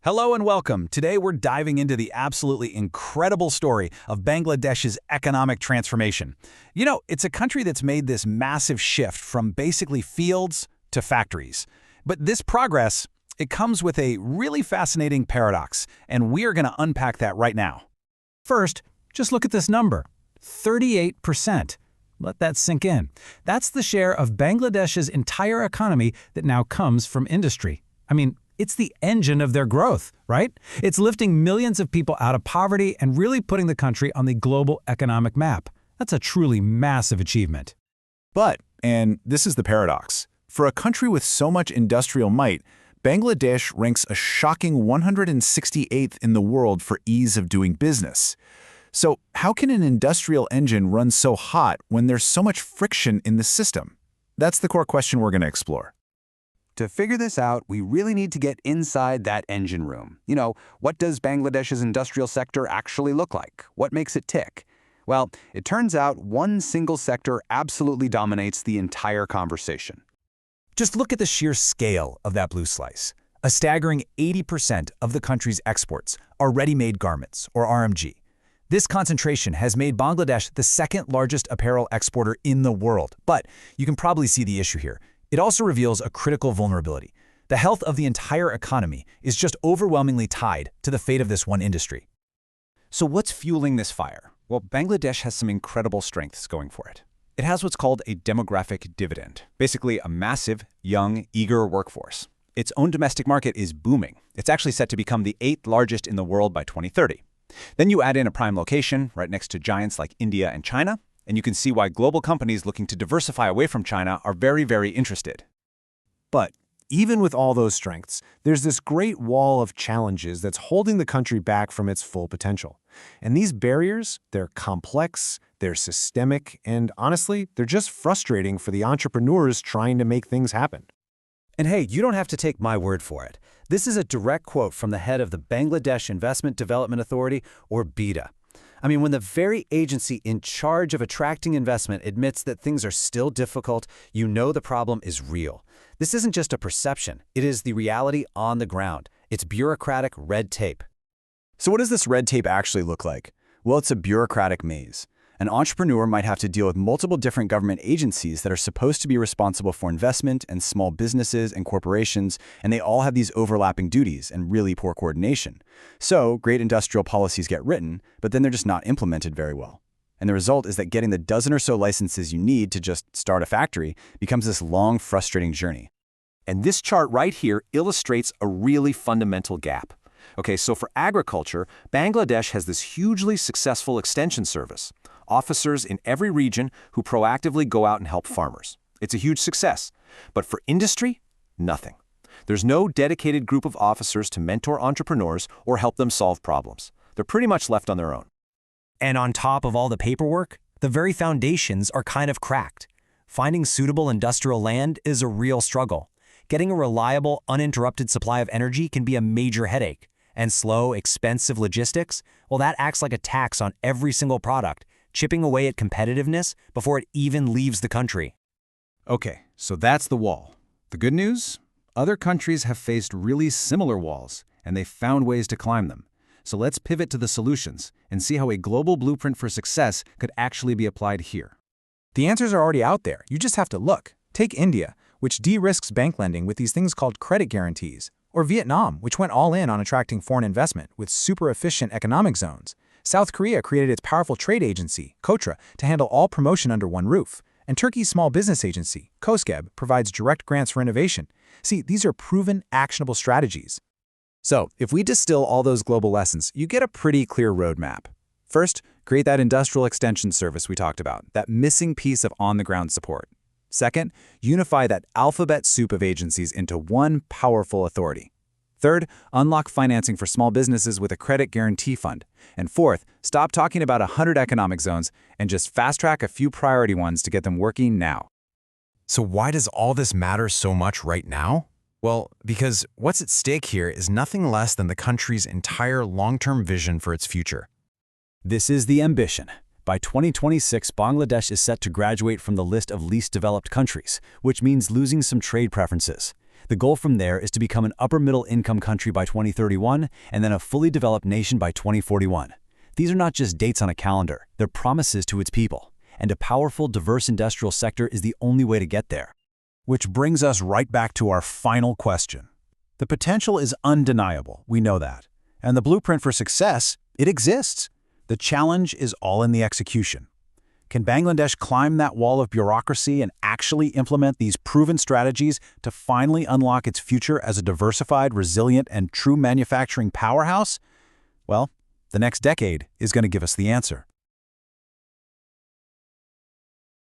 Hello and welcome. Today we're diving into the absolutely incredible story of Bangladesh's economic transformation. It's a country that's made this massive shift from basically fields to factories. But this progress, it comes with a really fascinating paradox, and we are going to unpack that right now. First, just look at this number, 38%. Let that sink in. That's the share of Bangladesh's entire economy that now comes from industry. It's the engine of their growth, right? It's lifting millions of people out of poverty and really putting the country on the global economic map. That's a truly massive achievement. But, and this is the paradox, for a country with so much industrial might, Bangladesh ranks a shocking 168th in the world for ease of doing business. So how can an industrial engine run so hot when there's so much friction in the system? That's the core question we're going to explore. To figure this out, we really need to get inside that engine room. What does Bangladesh's industrial sector actually look like? What makes it tick? Well, it turns out one single sector absolutely dominates the entire conversation. Just look at the sheer scale of that blue slice. A staggering 80% of the country's exports are ready-made garments, or RMG. This concentration has made Bangladesh the second largest apparel exporter in the world. But you can probably see the issue here. It also reveals a critical vulnerability. The health of the entire economy is just overwhelmingly tied to the fate of this one industry. So what's fueling this fire? Well, Bangladesh has some incredible strengths going for it. It has what's called a demographic dividend, basically a massive, young, eager workforce. Its own domestic market is booming. It's actually set to become the 8th largest in the world by 2030. Then you add in a prime location right next to giants like India and China, and you can see why global companies looking to diversify away from China are very, very interested. But even with all those strengths, there's this great wall of challenges that's holding the country back from its full potential. And these barriers, they're complex, they're systemic, and honestly, they're just frustrating for the entrepreneurs trying to make things happen. And hey, you don't have to take my word for it. This is a direct quote from the head of the Bangladesh Investment Development Authority, or BIDA. When the very agency in charge of attracting investment admits that things are still difficult, you know the problem is real. This isn't just a perception. It is the reality on the ground. It's bureaucratic red tape. So what does this red tape actually look like? Well, it's a bureaucratic maze. An entrepreneur might have to deal with multiple different government agencies that are supposed to be responsible for investment and small businesses and corporations, and they all have these overlapping duties and really poor coordination. So great industrial policies get written, but then they're just not implemented very well. And the result is that getting the dozen or so licenses you need to just start a factory becomes this long, frustrating journey. And this chart right here illustrates a really fundamental gap. Okay, so for agriculture, Bangladesh has this hugely successful extension service. Officers in every region who proactively go out and help farmers. It's a huge success. But for industry, nothing. There's no dedicated group of officers to mentor entrepreneurs or help them solve problems. They're pretty much left on their own. And on top of all the paperwork, the very foundations are kind of cracked. Finding suitable industrial land is a real struggle. Getting a reliable, uninterrupted supply of energy can be a major headache. And slow, expensive logistics, well, that acts like a tax on every single product, chipping away at competitiveness before it even leaves the country. Okay, so that's the wall. The good news? Other countries have faced really similar walls, and they've found ways to climb them. So let's pivot to the solutions and see how a global blueprint for success could actually be applied here. The answers are already out there. You just have to look. Take India, which de-risks bank lending with these things called credit guarantees, or Vietnam, which went all in on attracting foreign investment with super efficient economic zones. South Korea created its powerful trade agency, KOTRA, to handle all promotion under one roof. And Turkey's small business agency, KOSGEB, provides direct grants for innovation. See, these are proven, actionable strategies. So, if we distill all those global lessons, you get a pretty clear roadmap. First, create that industrial extension service we talked about, that missing piece of on-the-ground support. Second, unify that alphabet soup of agencies into one powerful authority. Third, unlock financing for small businesses with a credit guarantee fund. And fourth, stop talking about 100 economic zones and just fast-track a few priority ones to get them working now. So why does all this matter so much right now? Well, because what's at stake here is nothing less than the country's entire long-term vision for its future. This is the ambition. By 2026, Bangladesh is set to graduate from the list of least developed countries, which means losing some trade preferences. The goal from there is to become an upper-middle-income country by 2031 and then a fully developed nation by 2041. These are not just dates on a calendar, they're promises to its people. And a powerful, diverse industrial sector is the only way to get there. Which brings us right back to our final question. The potential is undeniable, we know that. And the blueprint for success, it exists. The challenge is all in the execution. Can Bangladesh climb that wall of bureaucracy and actually implement these proven strategies to finally unlock its future as a diversified, resilient, and true manufacturing powerhouse? Well, the next decade is going to give us the answer.